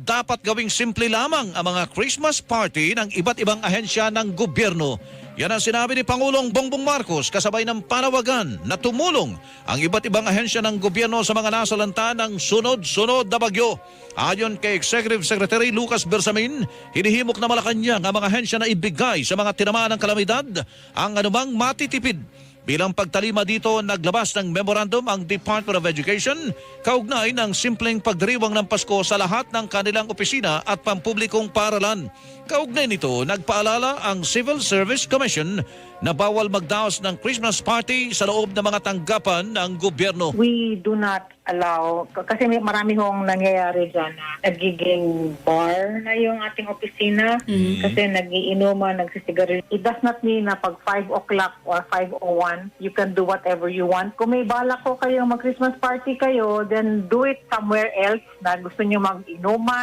dapat gawing simple lamang ang mga Christmas party ng iba't ibang ahensya ng gobyerno. Yan ang sinabi ni Pangulong Bongbong Marcos kasabay ng panawagan na tumulong ang iba't ibang ahensya ng gobyerno sa mga nasalanta ng sunod-sunod na bagyo. Ayon kay Executive Secretary Lucas Bersamin, hinihimok na Malacanang ang mga ahensya na ibigay sa mga tinamaan ng kalamidad ang anumang matitipid. Bilang pagtalima dito, naglabas ng memorandum ang Department of Education kaugnay ng simpleng pagdiriwang ng Pasko sa lahat ng kanilang opisina at pampublikong paaralan. Kaugnay nito, nagpaalala ang Civil Service Commission na bawal magdaos ng Christmas party sa loob ng mga tanggapan ng gobyerno. We do not allow, kasi marami hong nangyayari dyan na nagiging bar na yung ating opisina kasi nagiinuman, nagsisigarilyo. It does not mean na pag 5 o'clock or 5:01, you can do whatever you want. Kung may balak ko kayong mag-Christmas party kayo, then do it somewhere else na gusto nyo mag-inuman.